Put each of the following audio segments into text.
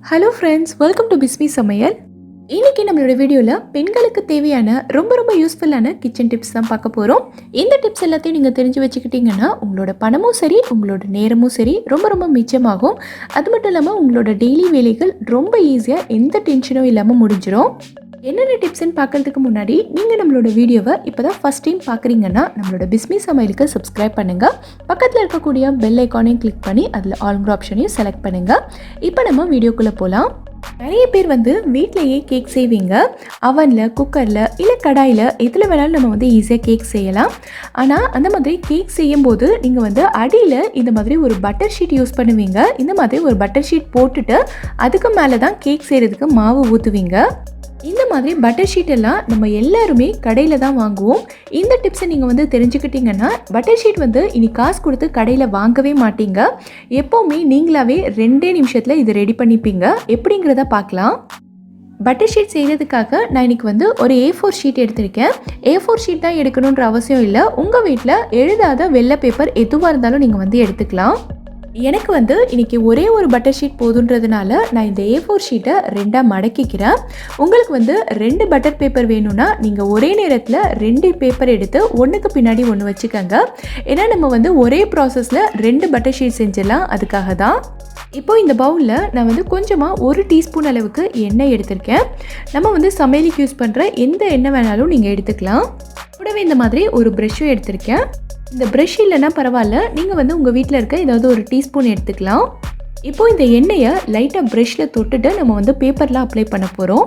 Hello friends, welcome to Bismi சமையல். இன்னைக்கு நம்மளோட வீடியோவில் பெண்களுக்கு தேவையான ரொம்ப யூஸ்ஃபுல்லான கிச்சன் டிப்ஸ் தான் பார்க்க போகிறோம். இந்த டிப்ஸ் எல்லாத்தையும் நீங்கள் தெரிஞ்சு வச்சுக்கிட்டிங்கன்னா உங்களோட பணமும் சரி, உங்களோட நேரமும் சரி ரொம்ப மிச்சமாகும். அது மட்டும் இல்லாமல் உங்களோட டெய்லி வேலைகள் ரொம்ப ஈஸியாக எந்த டென்ஷனும் இல்லாமல் முடிஞ்சிடும். என்னென்ன டிப்ஸ்ன்னு பார்க்கறதுக்கு முன்னாடி நீங்கள் நம்மளோட வீடியோவை இப்போ தான் ஃபஸ்ட் டைம் பார்க்குறீங்கன்னா நம்மளோட பிஸ்மி சமையலுக்கு சப்ஸ்கிரைப் பண்ணுங்கள். பக்கத்தில் இருக்கக்கூடிய பெல் ஐக்கானையும் கிளிக் பண்ணி அதில் ஆல்ங்கிற ஆப்ஷனையும் செலக்ட் பண்ணுங்கள். இப்போ நம்ம வீடியோக்குள்ளே போகலாம். நிறைய பேர் வீட்டிலையே கேக் செய்வீங்க. அவனில், குக்கரில் இல்லை கடாயில் எதில் வேணாலும் நம்ம ஈஸியாக கேக் செய்யலாம். ஆனால் அந்த மாதிரி கேக் செய்யும்போது நீங்கள் அடியில் இந்த மாதிரி ஒரு பட்டர் ஷீட் யூஸ் பண்ணுவீங்க. இந்த மாதிரி ஒரு பட்டர் ஷீட் போட்டுட்டு அதுக்கு மேலே தான் கேக் செய்கிறதுக்கு மாவு ஊற்றுவீங்க. இந்த மாதிரி பட்டர் ஷீட் எல்லாம் நம்ம எல்லாருமே கடையில் தான் வாங்குவோம். இந்த டிப்ஸை நீங்கள் தெரிஞ்சுக்கிட்டிங்கன்னா பட்டர் ஷீட் இனி காசு கொடுத்து கடையில் வாங்கவே மாட்டீங்க. எப்போவுமே நீங்களாவே 2 நிமிஷத்தில் இது ரெடி பண்ணிப்பீங்க. எப்படிங்கிறத பார்க்கலாம். பட்டர் ஷீட் செய்கிறதுக்காக நான் இன்றைக்கி ஒரு A4 ஷீட் எடுத்திருக்கேன். A4 ஷீட் தான் எடுக்கணுன்ற அவசியம் இல்லை. உங்கள் வீட்டில் எழுதாத வெள்ளை பேப்பர் எதுவாக இருந்தாலும் நீங்கள் எடுத்துக்கலாம். எனக்கு இன்றைக்கி ஒரே ஒரு பட்டர் ஷீட் போதுன்றதுனால நான் இந்த A4 ஷீட்டை 2ஆக மடக்கிக்கிறேன். உங்களுக்கு 2 பட்டர் பேப்பர் வேணும்னா நீங்கள் ஒரே நேரத்தில் 2 பேப்பர் எடுத்து ஒன்றுக்கு பின்னாடி ஒன்று வச்சுக்கோங்க. ஏன்னா நம்ம ஒரே ப்ராசஸில் 2 பட்டர் ஷீட் செஞ்சிடலாம். அதுக்காக தான். இப்போ இந்த பவுலில் நான் கொஞ்சமாக 1 டீஸ்பூன் அளவுக்கு எண்ணெய் எடுத்திருக்கேன். நம்ம சமையலுக்கு யூஸ் பண்ணுற எந்த எண்ணெய் வேணாலும் நீங்கள் எடுத்துக்கலாம். கூடவே இந்த மாதிரி ஒரு ப்ரஷ்ஷும் எடுத்திருக்கேன். இந்த ப்ரஷ் இல்லைன்னா பரவாயில்ல, நீங்கள் உங்கள் வீட்டில் இருக்க ஏதாவது ஒரு டீஸ்பூன் எடுத்துக்கலாம். இப்போது இந்த எண்ணெயை லைட்டாக ப்ரஷ்ஷில் தொட்டுட்டு நம்ம பேப்பரில் அப்ளை பண்ண போகிறோம்.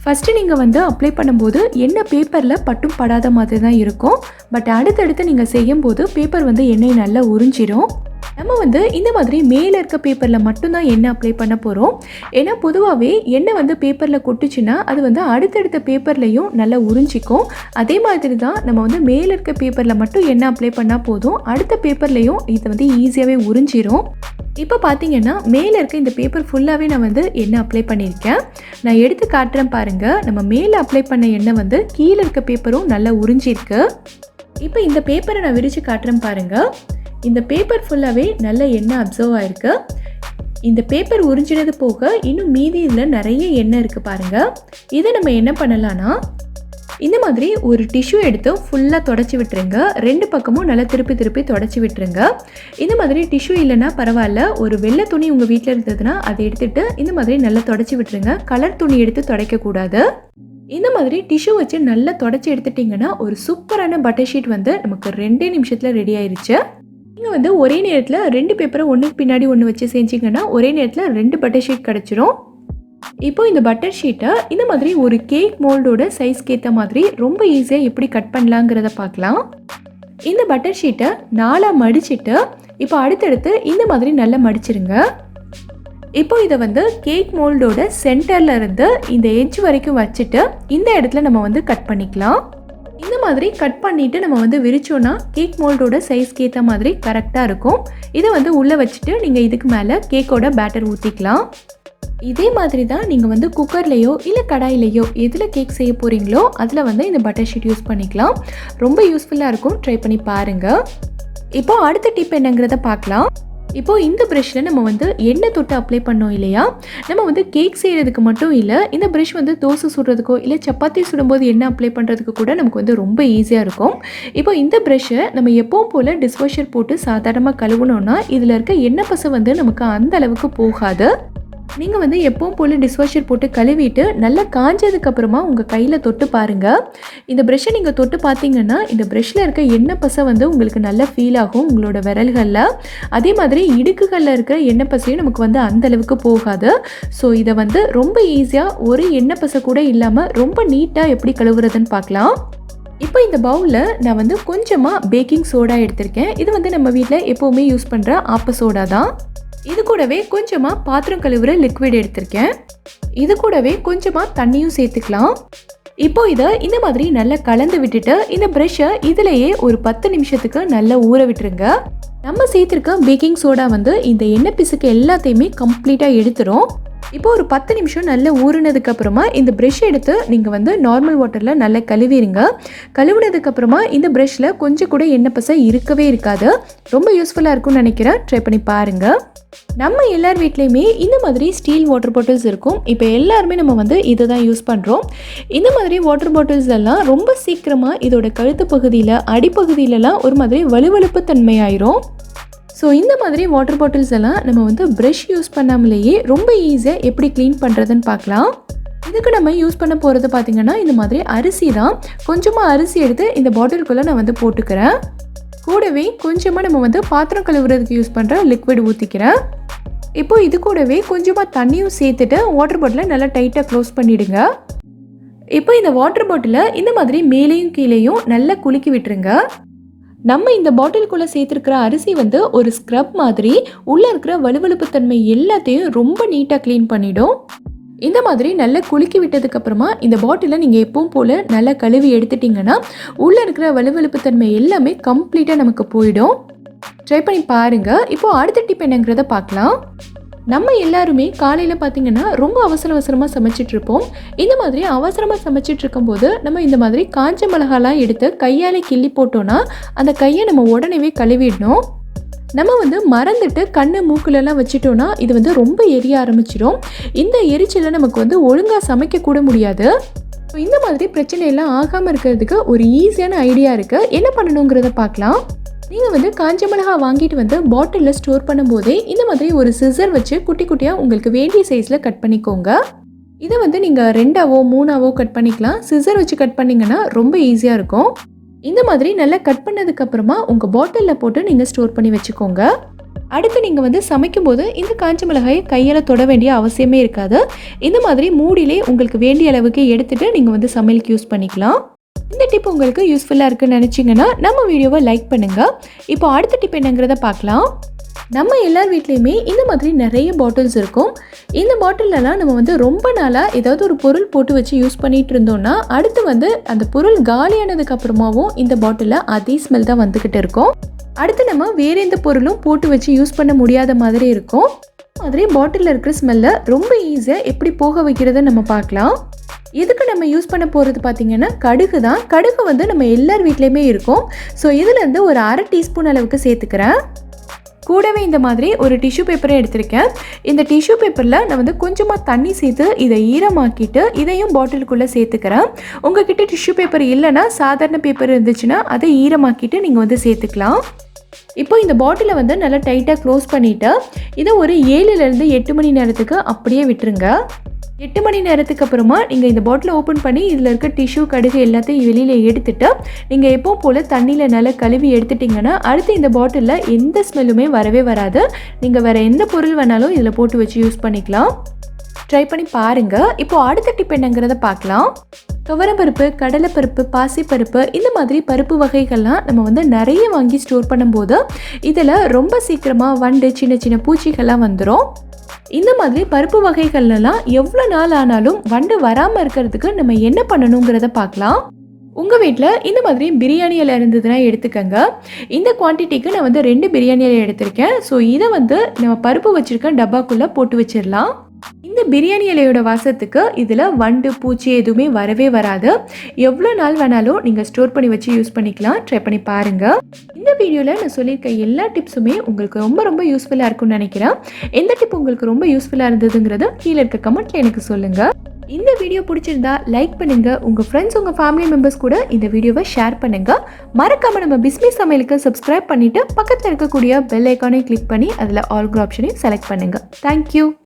ஃபஸ்ட்டு நீங்கள் அப்ளை பண்ணும்போது எண்ணெய் பேப்பரில் பட்டும் படாத மாதிரி தான் இருக்கும். பட் அடுத்தடுத்து நீங்கள் செய்யும்போது பேப்பர் எண்ணெய் நல்லா உறிஞ்சிடும். நம்ம இந்த மாதிரி மேலே இருக்க பேப்பரில் மட்டும்தான் எண்ணெய் அப்ளை பண்ண போகிறோம். ஏன்னா பொதுவாகவே எண்ணெய் பேப்பரில் கொட்டுச்சுன்னா அது அடுத்தடுத்த பேப்பர்லையும் நல்லா உறிஞ்சிக்கும். அதே மாதிரி தான் நம்ம மேலே இருக்க பேப்பரில் மட்டும் எண்ணெய் அப்ளை பண்ணால் போதும். அடுத்த பேப்பர்லையும் இது ஈஸியாகவே உறிஞ்சிரும். இப்போ பார்த்தீங்கன்னா மேலே இருக்க இந்த பேப்பர் ஃபுல்லாகவே நான் எண்ணெய் அப்ளை பண்ணியிருக்கேன். நான் எடுத்து காட்டுறேன் பாருங்கள். நம்ம மேலே அப்ளை பண்ண எண்ணெய் கீழே இருக்க பேப்பரும் நல்லா உறிஞ்சிருக்கு. இப்போ இந்த பேப்பரை நான் விரித்து காட்டுறேன் பாருங்கள். இந்த பேப்பர் ஃபுல்லாகவே நல்ல எண்ணெய் அப்சர்வ் ஆகிருக்கு. இந்த பேப்பர் உறிஞ்சினது போக இன்னும் மீதி இதில் நிறைய எண்ணெய் இருக்குது பாருங்கள். இதை நம்ம என்ன பண்ணலான்னா இந்த மாதிரி ஒரு டிஷ்யூ எடுத்து ஃபுல்லாக தொடச்சி விட்டுருங்க. 2 பக்கமும் நல்லா திருப்பி தொடச்சி விட்டுருங்க. இந்த மாதிரி டிஷ்யூ இல்லைன்னா பரவாயில்ல, ஒரு வெள்ளை துணி உங்கள் வீட்டில் இருந்ததுன்னா அதை எடுத்துகிட்டு இந்த மாதிரி நல்லா தொடச்சி விட்டுருங்க. கலர் துணி எடுத்து துடைக்கக்கூடாது. இந்த மாதிரி டிஷ்யூ வச்சு நல்லா தொடச்சி எடுத்துட்டிங்கன்னா ஒரு சூப்பரான பட்டர் ஷீட் நமக்கு 2 நிமிஷத்தில் ரெடி ஆயிடுச்சு. நீங்கள் ஒரே நேரத்தில் 2 பேப்பரை ஒன்றுக்கு பின்னாடி ஒன்று வச்சு செஞ்சிங்கன்னா ஒரே நேரத்தில் 2 பட்டர் ஷீட் கிடச்சிரும். இப்போ இந்த பட்டர் ஷீட்டை இந்த மாதிரி ஒரு கேக் மோல்டோட சைஸ்க்கு ஏற்ற மாதிரி ரொம்ப ஈஸியாக எப்படி கட் பண்ணலாங்கிறத பார்க்கலாம். இந்த பட்டர் ஷீட்டை 4ஆக மடிச்சுட்டு இப்போ அடுத்தடுத்து இந்த மாதிரி நல்லா மடிச்சிருங்க. இப்போ இதை கேக் மோல்டோட சென்டரில் இருந்து இந்த எட்ஜ் வரைக்கும் வச்சுட்டு இந்த இடத்துல நம்ம கட் பண்ணிக்கலாம். இந்த மாதிரி கட் பண்ணிவிட்டு நம்ம விரிச்சோன்னா கேக் மோல்டோட சைஸ்க்கு ஏற்ற மாதிரி கரெக்டாக இருக்கும். இதை உள்ளே வச்சுட்டு நீங்கள் இதுக்கு மேலே கேக்கோட பேட்டர் ஊற்றிக்கலாம். இதே மாதிரி தான் நீங்கள் குக்கர்லேயோ இல்லை கடாயிலையோ எதில் கேக் செய்ய போகிறீங்களோ அதில் இந்த பட்டர் ஷீட் யூஸ் பண்ணிக்கலாம். ரொம்ப யூஸ்ஃபுல்லாக இருக்கும். ட்ரை பண்ணி பாருங்கள். இப்போது அடுத்த டிப் என்னங்கிறத பார்க்கலாம். இப்போது இந்த ப்ரஷ்ஷில் நம்ம எண்ணெய் தொட்டு அப்ளை பண்ணோம் இல்லையா, நம்ம கேக் செய்கிறதுக்கு மட்டும் இல்லை, இந்த ப்ரஷ் தோசை சுடுறதுக்கோ இல்லை சப்பாத்தி சுடும்போது எண்ணெய் அப்ளை பண்ணுறதுக்கு கூட நமக்கு ரொம்ப ஈஸியாக இருக்கும். இப்போ இந்த ப்ரஷ்ஷை நம்ம எப்பவும் போல் டிஷ்வாஷர் போட்டு சாதாரணமாக கழுவுனோன்னா இதில் இருக்க எண்ணெய் பசை நமக்கு அந்த அளவுக்கு போகாது. நீங்கள் எப்பவும் போல் டிஷ்வாஷர் போட்டு கழுவிட்டு நல்லா காஞ்சதுக்கப்புறமா உங்கள் கையில் தொட்டு பாருங்கள். இந்த ப்ரஷ்ஷை நீங்கள் தொட்டு பார்த்தீங்கன்னா இந்த ப்ரஷ்ஷில் இருக்க எண்ணெய் பசை உங்களுக்கு நல்லா ஃபீல் ஆகும் உங்களோட விரல்களில். அதே மாதிரி இடுக்குகளில் இருக்கிற எண்ணெய் பசையும் நமக்கு அந்த அளவுக்கு போகாது. ஸோ இதை ரொம்ப ஈஸியாக ஒரு எண்ணெய் பசை கூட இல்லாமல் ரொம்ப நீட்டாக எப்படி கழுவுறதுன்னு பார்க்கலாம். இப்போ இந்த பவுலில் நான் கொஞ்சமாக பேக்கிங் சோடா எடுத்திருக்கேன். இது நம்ம வீட்டில் எப்போவுமே யூஸ் பண்ணுற ஆப்ப சோடா தான். இது கூடவே கொஞ்சமாக பாத்திரம் கழுவுற லிக்விட் எடுத்திருக்கேன். இது கூடவே கொஞ்சமாக தண்ணியும் சேர்த்துக்கலாம். இப்போ இதை இந்த மாதிரி நல்லா கலந்து விட்டுட்டு இந்த ப்ரஷ்ஷை இதிலேயே ஒரு 10 நிமிஷத்துக்கு நல்லா ஊற விட்டுருங்க. நம்ம சேர்த்துருக்க பேக்கிங் சோடா இந்த எண்ணெய் பிசுக்கு எல்லாத்தையுமே கம்ப்ளீட்டாக எடுத்துரும். இப்போ ஒரு 10 நிமிஷம் நல்லா ஊறினதுக்கப்புறமா இந்த ப்ரஷ் எடுத்து நீங்கள் நார்மல் வாட்டரில் நல்லா கழுவிடுங்க. கழுவுனதுக்கப்புறமா இந்த ப்ரஷ்ஷில் கொஞ்சம் கூட எண்ணெய் பசை இருக்கவே இருக்காது. ரொம்ப யூஸ்ஃபுல்லாக இருக்கும்னு நினைக்கிறேன். ட்ரை பண்ணி பாருங்கள். நம்ம எல்லார் வீட்லேயுமே இந்த மாதிரி ஸ்டீல் வாட்டர் பாட்டில்ஸ் இருக்கும். இப்போ எல்லாருமே நம்ம வந்து இதை தான் யூஸ் பண்ணுறோம். இந்த மாதிரி வாட்டர் பாட்டில்ஸ் எல்லாம் ரொம்ப சீக்கிரமாக இதோட கழுத்து பகுதியில் அடிப்பகுதியிலலாம் ஒரு மாதிரி வலுவழுப்பு தன்மையாயிரும். ஸோ இந்த மாதிரி வாட்டர் பாட்டில்ஸ் எல்லாம் நம்ம வந்து ப்ரஷ் யூஸ் பண்ணாமலேயே ரொம்ப ஈஸியாக எப்படி க்ளீன் பண்ணுறதுன்னு பார்க்கலாம். இதுக்கு நம்ம யூஸ் பண்ண போகிறது பார்த்திங்கன்னா இந்த மாதிரி அரிசி தான். கொஞ்சமாக அரிசி எடுத்து இந்த பாட்டிலுக்குள்ளே நான் வந்து போட்டுக்கிறேன். கூடவே கொஞ்சமாக நம்ம வந்து பாத்திரம் கழுவுறதுக்கு யூஸ் பண்ணுற லிக்விட் ஊற்றிக்கிறேன். இப்போது இது கூடவே கொஞ்சமாக தண்ணியும் சேர்த்துட்டு வாட்டர் பாட்டிலை நல்லா டைட்டாக க்ளோஸ் பண்ணிவிடுங்க. இப்போ இந்த வாட்டர் பாட்டிலை இந்த மாதிரி மேலேயும் கீழேயும் நல்லா குலுக்கி விட்டுருங்க. நம்ம இந்த பாட்டிலுக்குள்ளே சேர்த்துருக்கிற அரிசி வந்து ஒரு ஸ்க்ரப் மாதிரி உள்ளே இருக்கிற வலுவழுப்பு தன்மை எல்லாத்தையும் ரொம்ப நீட்டாக க்ளீன் பண்ணிடும். இந்த மாதிரி நல்லா குலுக்கி விட்டதுக்கப்புறமா இந்த பாட்டிலை நீங்கள் எப்பவும் போல் நல்லா கழுவி எடுத்துட்டிங்கன்னா உள்ளே இருக்கிற வலுவழுப்பு தன்மை எல்லாமே கம்ப்ளீட்டாக நமக்கு போயிடும். ட்ரை பண்ணி பாருங்கள். இப்போது அடுத்த டிப் என்னங்கிறத பார்க்கலாம். நம்ம எல்லாருமே காலையில் பார்த்திங்கன்னா ரொம்ப அவசரமாக சமைச்சிட்ருப்போம். இந்த மாதிரி அவசரமாக சமைச்சிட்ருக்கும்போது நம்ம இந்த மாதிரி காஞ்ச மிளகாலாம் எடுத்து கையால் கிள்ளி போட்டோன்னா அந்த கையை நம்ம உடனே கழுவிடணும். நம்ம வந்து மறந்துட்டு கண்ணு மூக்குலலாம் வச்சுட்டோன்னா இது வந்து ரொம்ப எரிய ஆரம்பிச்சிடும். இந்த எரிச்சலை நமக்கு வந்து ஒழுங்காக சமைக்கக்கூட முடியாது. இந்த மாதிரி பிரச்சனையெல்லாம் ஆகாமல் இருக்கிறதுக்கு ஒரு ஈஸியான ஐடியா இருக்குது. என்ன பண்ணணுங்கிறத பார்க்கலாம். நீங்கள் வந்து காஞ்ச மிளகா வாங்கிட்டு வந்து பாட்டிலில் ஸ்டோர் பண்ணும்போதே இந்த மாதிரி ஒரு சிசர் வச்சு குட்டி குட்டியாக உங்களுக்கு வேண்டிய சைஸில் கட் பண்ணிக்கோங்க. இதை வந்து நீங்கள் 2ஆவோ 3ஆவோ கட் பண்ணிக்கலாம். சிசர் வச்சு கட் பண்ணிங்கன்னா ரொம்ப ஈஸியாக இருக்கும். இந்த மாதிரி நல்லா கட் பண்ணதுக்கப்புறமா உங்கள் பாட்டிலில் போட்டு நீங்கள் ஸ்டோர் பண்ணி வச்சுக்கோங்க. அடுத்து நீங்கள் வந்து சமைக்கும்போது இந்த காஞ்ச மிளகாயை கையால் தொட வேண்டிய அவசியமே இருக்காது. இந்த மாதிரி மூடியிலே உங்களுக்கு வேண்டிய அளவுக்கு எடுத்துகிட்டு நீங்கள் வந்து சமையலுக்கு யூஸ் பண்ணிக்கலாம். இந்த டிப் உங்களுக்கு யூஸ்ஃபுல்லாக இருக்குன்னு நினச்சிங்கன்னா நம்ம வீடியோவை லைக் பண்ணுங்கள். இப்போ அடுத்த டிப் என்னங்கிறத பார்க்கலாம். நம்ம எல்லார் வீட்லேயுமே இந்த மாதிரி நிறைய பாட்டில்ஸ் இருக்கும். இந்த பாட்டிலெலாம் நம்ம வந்து ரொம்ப நாளாக ஏதாவது ஒரு பொருள் போட்டு வச்சு யூஸ் பண்ணிகிட்டு இருந்தோம்னா அடுத்து வந்து அந்த பொருள் காலியானதுக்கு அப்புறமாவும் இந்த பாட்டிலில் அதே ஸ்மெல் தான் வந்துக்கிட்டு இருக்கும். அடுத்து நம்ம வேறு எந்த பொருளும் போட்டு வச்சு யூஸ் பண்ண முடியாத மாதிரி இருக்கும். மாதிரி பாட்டிலில் இருக்கிற ஸ்மெல்லை ரொம்ப ஈஸியாக எப்படி போக வைக்கிறத நம்ம பார்க்கலாம். இதுக்கு நம்ம யூஸ் பண்ண போகிறது பார்த்திங்கன்னா கடுகு தான். கடுகு வந்து நம்ம எல்லார் வீட்லேயுமே இருக்கும். ஸோ இதிலேருந்து ஒரு 1/2 டீஸ்பூன் அளவுக்கு சேர்த்துக்கிறேன். கூடவே இந்த மாதிரி ஒரு டிஷ்யூ பேப்பரை எடுத்திருக்கேன். இந்த டிஷ்யூ பேப்பரில் நான் வந்து கொஞ்சமாக தண்ணி சேர்த்து இதை ஈரமாக்கிட்டு இதையும் பாட்டிலுக்குள்ளே சேர்த்துக்கிறேன். உங்ககிட்ட டிஷ்யூ பேப்பர் இல்லைன்னா சாதாரண பேப்பர் இருந்துச்சுன்னா அதை ஈரமாக்கிட்டு நீங்கள் வந்து சேர்த்துக்கலாம். இப்போ இந்த பாட்டிலை வந்து நல்லா டைட்டாக க்ளோஸ் பண்ணிவிட்டு இதை ஒரு 7லேருந்து 8 மணி நேரத்துக்கு அப்படியே விட்டுருங்க. 8 மணி நேரத்துக்கு அப்புறமா நீங்கள் இந்த பாட்டிலை ஓப்பன் பண்ணி இதில் இருக்க டிஷ்யூ கடுகு எல்லாத்தையும் வெளியில் எடுத்துட்டு நீங்கள் எப்போ போல் தண்ணியில் நல்லா கழுவி எடுத்துட்டிங்கன்னா அடுத்து இந்த பாட்டிலில் எந்த ஸ்மெல்லுமே வரவே வராது. நீங்கள் வேறு எந்த பொருள் வேணாலும் இதில் போட்டு வச்சு யூஸ் பண்ணிக்கலாம். ட்ரை பண்ணி பாருங்கள். இப்போது அடுத்த டிப் என்னங்கிறத பார்க்கலாம். துவரப்பருப்பு, கடலைப்பருப்பு, பாசிப்பருப்பு இந்த மாதிரி பருப்பு வகைகள்லாம் நம்ம வந்து நிறைய வாங்கி ஸ்டோர் பண்ணும்போது இதில் ரொம்ப சீக்கிரமாக வண்டு சின்ன சின்ன பூச்சிகள்லாம் வந்துடும். இந்த மாதிரி பருப்பு வகைகள்லாம் எவ்வளோ நாள் ஆனாலும் வண்டு வராமல் இருக்கிறதுக்கு நம்ம என்ன பண்ணணுங்கிறத பார்க்கலாம். உங்கள் வீட்டில் இந்த மாதிரி பிரியாணி இலை இருந்ததுன்னா எடுத்துக்கோங்க. இந்த குவான்டிட்டிக்கு நான் வந்து 2 பிரியாணி இலை எடுத்திருக்கேன். ஸோ இதை வந்து நம்ம பருப்பு வச்சுருக்க டப்பாக்குள்ளே போட்டு வச்சிடலாம். இந்த பிரியாணி இலையோட வாசத்துக்கு இதில் வண்டு பூச்சி எதுவுமே வரவே வராது. எவ்வளோ நாள் வேணாலும் நீங்கள் ஸ்டோர் பண்ணி வச்சு யூஸ் பண்ணிக்கலாம். ட்ரை பண்ணி பாருங்கள். இந்த வீடியோவில் நான் சொல்லியிருக்க எல்லா டிப்ஸுமே உங்களுக்கு ரொம்ப ரொம்ப யூஸ்ஃபுல்லாக இருக்கும்னு நினைக்கிறேன். எந்த டிப் உங்களுக்கு ரொம்ப யூஸ்ஃபுல்லாக இருந்ததுங்கிறத கீழே இருக்க கமெண்ட்டில் எனக்கு சொல்லுங்கள். இந்த வீடியோ பிடிச்சிருந்தா லைக் பண்ணுங்கள். உங்கள் ஃப்ரெண்ட்ஸ் உங்கள் ஃபேமிலி மெம்பர்ஸ் கூட இந்த வீடியோவை ஷேர் பண்ணுங்கள். மறக்காமல் நம்ம பிஸ்மி சமையலுக்கு சப்ஸ்கிரைப் பண்ணிவிட்டு பக்கத்தில் இருக்கக்கூடிய பெல் ஐக்கானை கிளிக் பண்ணி அதில் ஆல் ஆப்ஷனையும் செலக்ட் பண்ணுங்கள். தேங்க்யூ.